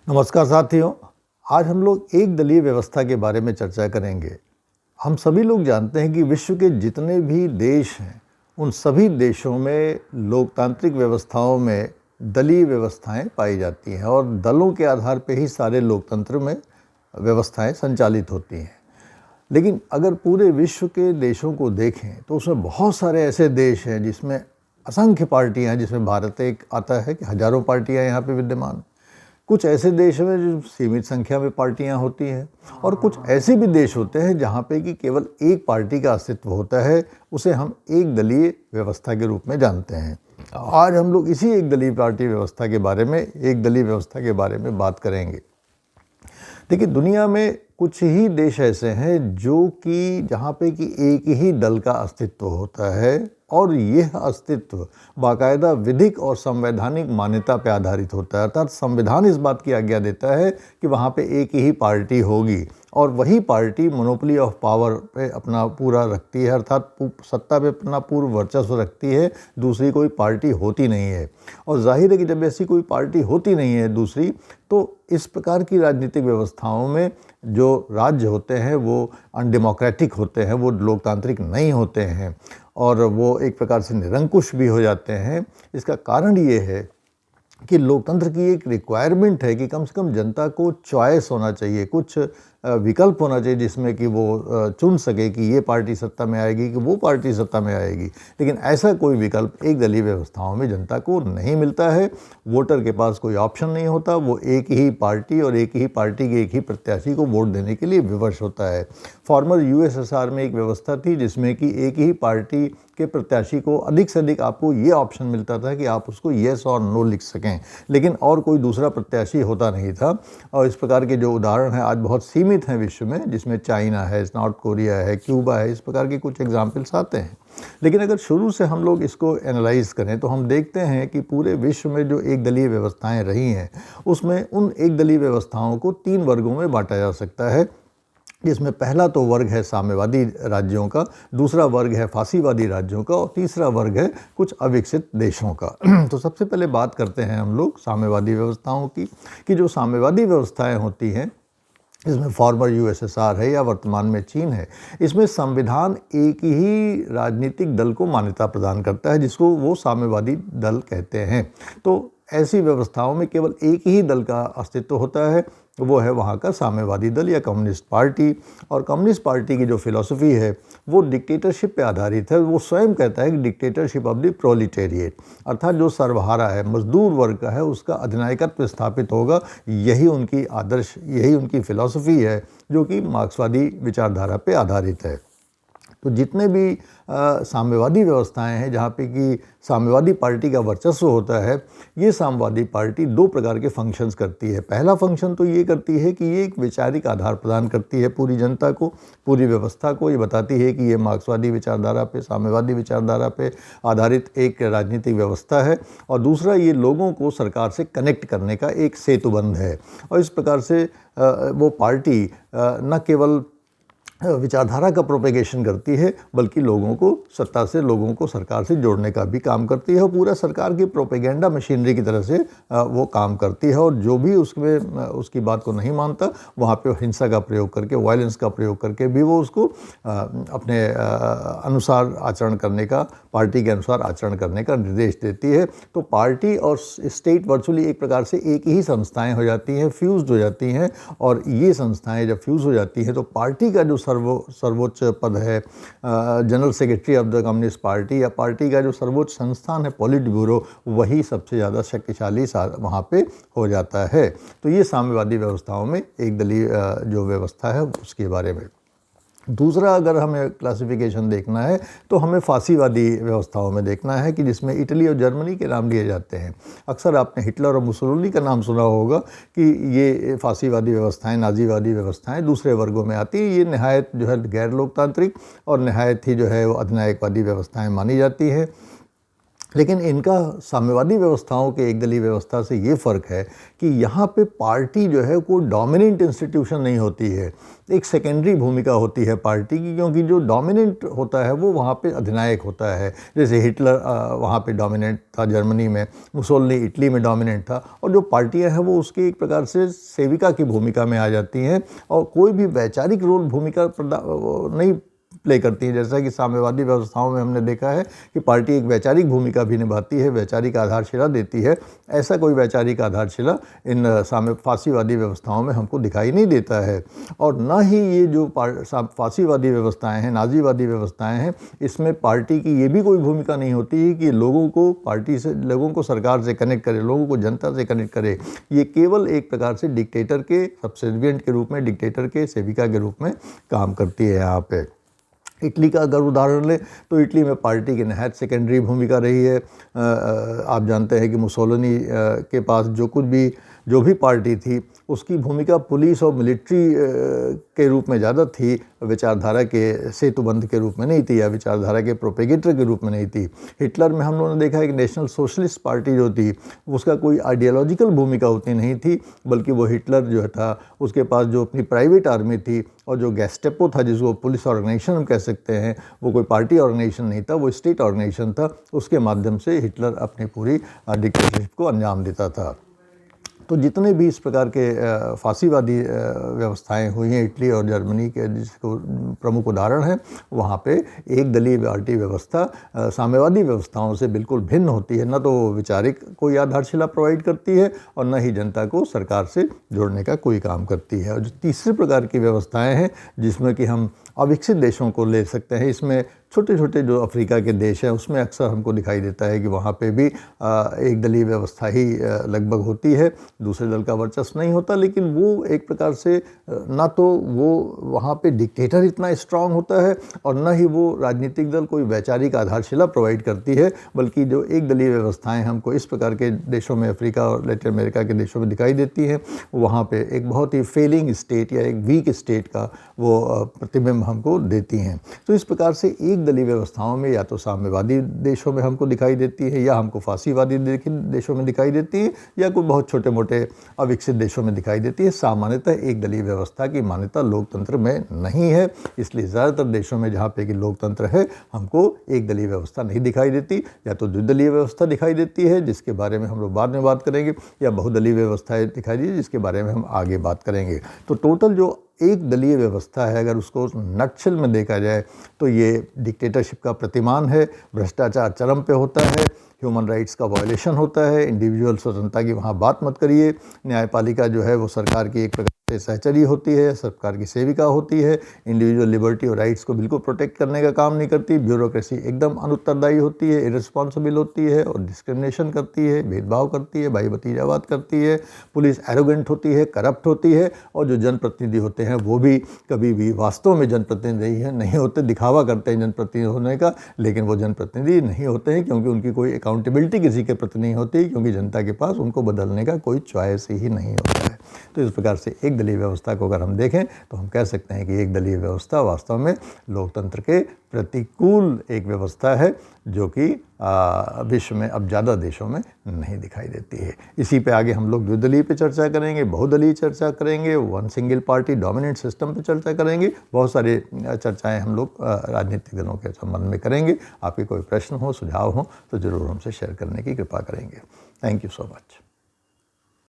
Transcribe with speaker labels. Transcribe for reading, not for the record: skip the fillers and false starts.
Speaker 1: नमस्कार साथियों। आज हम लोग एक दलीय व्यवस्था के बारे में चर्चा करेंगे। हम सभी लोग जानते हैं कि विश्व के जितने भी देश हैं उन सभी देशों में लोकतांत्रिक व्यवस्थाओं में दलीय व्यवस्थाएं पाई जाती हैं और दलों के आधार पर ही सारे लोकतंत्र में व्यवस्थाएं संचालित होती हैं। लेकिन अगर पूरे विश्व के देशों को देखें तो उसमें बहुत सारे ऐसे देश हैं जिसमें असंख्य पार्टियां हैं, जिसमें भारत एक आता है कि हजारों पार्टियां यहाँ पे विद्यमान। कुछ ऐसे देश में जो सीमित संख्या में पार्टियां होती हैं और कुछ ऐसे भी देश होते हैं जहाँ पे कि केवल एक पार्टी का अस्तित्व होता है। उसे हम एक दलीय व्यवस्था के रूप में जानते हैं। आज हम लोग इसी एक दलीय व्यवस्था के बारे में बात करेंगे। देखिए, दुनिया में कुछ ही देश ऐसे हैं जो कि जहाँ पे कि एक ही दल का अस्तित्व होता है और यह अस्तित्व बाकायदा विधिक और संवैधानिक मान्यता पर आधारित होता है। अर्थात संविधान इस बात की आज्ञा देता है कि वहाँ पे एक ही पार्टी होगी और वही पार्टी मोनोपोली ऑफ पावर पे अपना पूरा रखती है, अर्थात सत्ता पे अपना पूर्ण वर्चस्व रखती है। दूसरी कोई पार्टी होती नहीं है। और जाहिर है कि जब ऐसी कोई पार्टी होती नहीं है दूसरी, तो इस प्रकार की राजनीतिक व्यवस्थाओं में जो राज्य होते हैं वो अनडेमोक्रेटिक होते हैं, वो लोकतांत्रिक नहीं होते हैं और वो एक प्रकार से निरंकुश भी हो जाते हैं। इसका कारण ये है कि लोकतंत्र की एक रिक्वायरमेंट है कि कम से कम जनता को चॉइस होना चाहिए, कुछ विकल्प होना चाहिए जिसमें कि वो चुन सके कि ये पार्टी सत्ता में आएगी कि वो पार्टी सत्ता में आएगी। लेकिन ऐसा कोई विकल्प एक दलीय व्यवस्थाओं में जनता को नहीं मिलता है। वोटर के पास कोई ऑप्शन नहीं होता। वो एक ही पार्टी और एक ही पार्टी के एक ही प्रत्याशी को वोट देने के लिए विवश होता है। फॉर्मर यूएसएसआर में एक व्यवस्था थी जिसमें कि एक ही पार्टी के प्रत्याशी को अधिक से अधिक आपको ये ऑप्शन मिलता था कि आप उसको येस और नो लिख सकें, लेकिन और कोई दूसरा प्रत्याशी होता नहीं था। और इस प्रकार के जो उदाहरण हैं आज बहुत सीमित हैं विश्व में, जिसमें चाइना है, नॉर्थ कोरिया है, क्यूबा है, इस प्रकार के कुछ एग्जाम्पल्स आते हैं। लेकिन अगर शुरू से हम लोग इसको एनालाइज करें तो हम देखते हैं कि पूरे विश्व में जो एक दलीय व्यवस्थाएं रही हैं उसमें उन एक दलीय व्यवस्थाओं को 3 वर्गों में बांटा जा सकता है, जिसमें पहला तो वर्ग है साम्यवादी राज्यों का, दूसरा वर्ग है फासीवादी राज्यों का और तीसरा वर्ग है कुछ अविकसित देशों का। तो सबसे पहले बात करते हैं हम लोग साम्यवादी व्यवस्थाओं की, कि जो साम्यवादी व्यवस्थाएं होती हैं, इसमें फॉर्मर यूएसएसआर है या वर्तमान में चीन है, इसमें संविधान एक ही राजनीतिक दल को मान्यता प्रदान करता है जिसको वो साम्यवादी दल कहते हैं। तो ऐसी व्यवस्थाओं में केवल एक ही दल का अस्तित्व होता है, वो है वहाँ का साम्यवादी दल या कम्युनिस्ट पार्टी। और कम्युनिस्ट पार्टी की जो फिलॉसफी है वो डिक्टेटरशिप पे आधारित है। वो स्वयं कहता है कि डिक्टेटरशिप ऑफ द प्रोलिटेरिएट, अर्थात जो सर्वहारा है, मजदूर वर्ग का है, उसका अधिनायकत्व स्थापित होगा। यही उनकी आदर्श, यही उनकी फिलॉसफी है जो कि मार्क्सवादी विचारधारा पे आधारित है। तो जितने भी साम्यवादी व्यवस्थाएं हैं जहाँ पे कि साम्यवादी पार्टी का वर्चस्व होता है, ये साम्यवादी पार्टी 2 प्रकार के फंक्शंस करती है। पहला फंक्शन तो ये करती है कि ये एक वैचारिक आधार प्रदान करती है पूरी जनता को, पूरी व्यवस्था को। ये बताती है कि ये मार्क्सवादी विचारधारा पे, साम्यवादी विचारधारा पे आधारित एक राजनीतिक व्यवस्था है। और दूसरा, ये लोगों को सरकार से कनेक्ट करने का एक सेतुबंध है। और इस प्रकार से वो पार्टी न केवल विचारधारा का प्रोपेगेशन करती है बल्कि लोगों को सत्ता से, लोगों को सरकार से जोड़ने का भी काम करती है। और पूरा सरकार की प्रोपेगेंडा मशीनरी की तरह से वो काम करती है। और जो भी उसमें उसकी बात को नहीं मानता वहाँ पे हिंसा का प्रयोग करके, वायलेंस का प्रयोग करके भी वो उसको अपने अनुसार आचरण करने का, पार्टी के अनुसार आचरण करने का निर्देश देती है। तो पार्टी और स्टेट वर्चुअली एक प्रकार से एक ही संस्थाएँ हो जाती हैं, फ्यूज्ड हो जाती हैं। और ये संस्थाएँ जब फ्यूज हो जाती हैं तो पार्टी का जो सर्वोच्च पद है, general secretary of the communist party, या पार्टी का जो सर्वोच्च संस्थान है पॉलिट ब्यूरो, वही सबसे ज़्यादा शक्तिशाली वहाँ पे हो जाता है। तो ये साम्यवादी व्यवस्थाओं में एक दलीय जो व्यवस्था है उसके बारे में। दूसरा, अगर हमें क्लासिफिकेशन देखना है तो हमें फासीवादी व्यवस्थाओं में देखना है, कि जिसमें इटली और जर्मनी के नाम लिए जाते हैं। अक्सर आपने हिटलर और मुसोलिनी का नाम सुना होगा कि ये फासीवादी व्यवस्थाएं, नाजीवादी व्यवस्थाएं दूसरे वर्गों में आती हैं। ये नहायत जो है गैर लोकतांत्रिक और नहायत ही जो है वो अधिनायकवादी व्यवस्थाएं मानी जाती हैं। लेकिन इनका साम्यवादी व्यवस्थाओं के एक दलीय व्यवस्था से ये फ़र्क है कि यहाँ पे पार्टी जो है कोई डोमिनेंट इंस्टीट्यूशन नहीं होती है, एक सेकेंडरी भूमिका होती है पार्टी की, क्योंकि जो डोमिनेंट होता है वो वहाँ पे अधिनायक होता है। जैसे हिटलर वहाँ पे डोमिनेंट था जर्मनी में, मुसोलिनी इटली में डोमिनेंट था, और जो पार्टियाँ हैं वो उसकी एक प्रकार से सेविका की भूमिका में आ जाती हैं और कोई भी वैचारिक रोल भूमिका नहीं प्ले करती हैं। जैसा कि साम्यवादी व्यवस्थाओं में हमने देखा है कि पार्टी एक वैचारिक भूमिका भी निभाती है, वैचारिक आधारशिला देती है। ऐसा कोई वैचारिक आधारशिला इन फासीवादी व्यवस्थाओं में हमको दिखाई नहीं देता है। और ना ही ये जो फासीवादी व्यवस्थाएं हैं, नाजीवादी व्यवस्थाएं हैं, इसमें पार्टी की ये भी कोई भूमिका नहीं होती है कि लोगों को पार्टी से, लोगों को सरकार से कनेक्ट करे, लोगों को जनता से कनेक्ट करे। ये केवल एक प्रकार से डिक्टेटर के सब्सिडियंट के रूप में, डिक्टेटर के सेविका के रूप में काम करती है। यहाँ पे इटली का अगर उदाहरण लें तो इटली में पार्टी की नहायत सेकेंडरी भूमिका रही है। आप जानते हैं कि मुसोलिनी के पास जो भी पार्टी थी उसकी भूमिका पुलिस और मिलिट्री के रूप में ज़्यादा थी, विचारधारा के सेतुबंध के रूप में नहीं थी या विचारधारा के प्रोपेगेटर के रूप में नहीं थी। हिटलर में हम लोगों ने देखा है कि नेशनल सोशलिस्ट पार्टी जो थी उसका कोई आइडियोलॉजिकल भूमिका उतनी नहीं थी, बल्कि वो हिटलर जो था उसके पास जो अपनी प्राइवेट आर्मी थी और जो गेस्टेपो था, जिसको पुलिस ऑर्गेनाइजेशन हम कह सकते हैं, वो कोई पार्टी ऑर्गेनाइजेशन नहीं था, वो स्टेट ऑर्गेनाइजेशन था। उसके माध्यम से हिटलर अपनी पूरी डिक्टेटरशिप को अंजाम देता था। तो जितने भी इस प्रकार के फासीवादी व्यवस्थाएं हुई हैं इटली और जर्मनी के, जिसको प्रमुख उदाहरण हैं, वहाँ पे एक दलीय पार्टी व्यवस्था साम्यवादी व्यवस्थाओं से बिल्कुल भिन्न होती है। न तो वो वैचारिक कोई आधारशिला प्रोवाइड करती है और न ही जनता को सरकार से जोड़ने का कोई काम करती है। और जो तीसरे प्रकार की व्यवस्थाएँ हैं जिसमें कि हम अविकसित देशों को ले सकते हैं, इसमें छोटे छोटे जो अफ्रीका के देश हैं उसमें अक्सर हमको दिखाई देता है कि वहाँ पे भी एक दलीय व्यवस्था ही लगभग होती है, दूसरे दल का वर्चस्व नहीं होता। लेकिन वो एक प्रकार से ना तो वो वहाँ पे डिक्टेटर इतना स्ट्रांग होता है और न ही वो राजनीतिक दल कोई वैचारिक आधारशिला प्रोवाइड करती है, बल्कि जो एक दलीय व्यवस्थाएं हमको इस प्रकार के देशों में, अफ्रीका और लैटिन अमेरिका के देशों में दिखाई देती हैं, वहाँ पे एक बहुत ही फेलिंग स्टेट या एक वीक स्टेट का वो प्रतिबिंब हमको देती हैं। तो इस प्रकार से एक दलीय व्यवस्थाओं में या तो साम्यवादी देशों में हमको दिखाई देती है, या हमको फासीवादी देशों में दिखाई देती है, या कोई बहुत छोटे मोटे अविकसित देशों में दिखाई देती है। सामान्यतः एक दलीय व्यवस्था की मान्यता लोकतंत्र में नहीं है, इसलिए ज़्यादातर देशों में जहाँ पे कि लोकतंत्र है हमको एक दलीय व्यवस्था नहीं दिखाई देती। या तो द्विदलीय व्यवस्था दिखाई देती है, जिसके बारे में हम लोग बाद में बात करेंगे, या बहुदलीय व्यवस्थाएं दिखाई दी जिसके बारे में हम आगे बात करेंगे। तो टोटल जो एक दलीय व्यवस्था है, अगर उसको नटशेल में देखा जाए तो ये डिक्टेटरशिप का प्रतिमान है, भ्रष्टाचार चरम पे होता है, ह्यूमन राइट्स का वायलेशन होता है, इंडिविजुअल स्वतंत्रता की वहाँ बात मत करिए, न्यायपालिका जो है वो सरकार की एक प्रकार से सहचरी होती है, सरकार की सेविका होती है, इंडिविजुअल लिबर्टी और राइट्स को बिल्कुल प्रोटेक्ट करने का काम नहीं करती, ब्यूरोक्रेसी एकदम अनुत्तरदायी होती है, इररिस्पॉन्सिबल होती है और डिस्क्रिमिनेशन करती है, भेदभाव करती है, भाई भतीजावाद करती है, पुलिस एरोगेंट होती है, करप्ट होती है, और जो जनप्रतिनिधि होते हैं वो भी कभी भी वास्तव में जनप्रतिनिधि नहीं होते, दिखावा करते हैं जनप्रतिनिधि होने का, लेकिन वो जनप्रतिनिधि नहीं होते हैं, क्योंकि उनकी कोई अकाउंटेबिलिटी किसी के प्रति नहीं होती, क्योंकि जनता के पास उनको बदलने का कोई चॉइस ही नहीं होता है। तो इस प्रकार से एक दलीय व्यवस्था को अगर हम देखें तो हम कह सकते हैं कि एक दलीय व्यवस्था वास्तव में लोकतंत्र के प्रतिकूल एक व्यवस्था है, जो कि विश्व में अब ज़्यादा देशों में नहीं दिखाई देती है। इसी पे आगे हम लोग द्विदलीय पे चर्चा करेंगे, बहुदलीय चर्चा करेंगे, one single party dominant system पे चर्चा करेंगे, बहुत सारे चर्चाएं हम लोग राजनीतिक दलों के संबंध में करेंगे। आपके कोई प्रश्न हो, सुझाव हो तो ज़रूर हमसे शेयर करने की कृपा करेंगे। Thank you so much.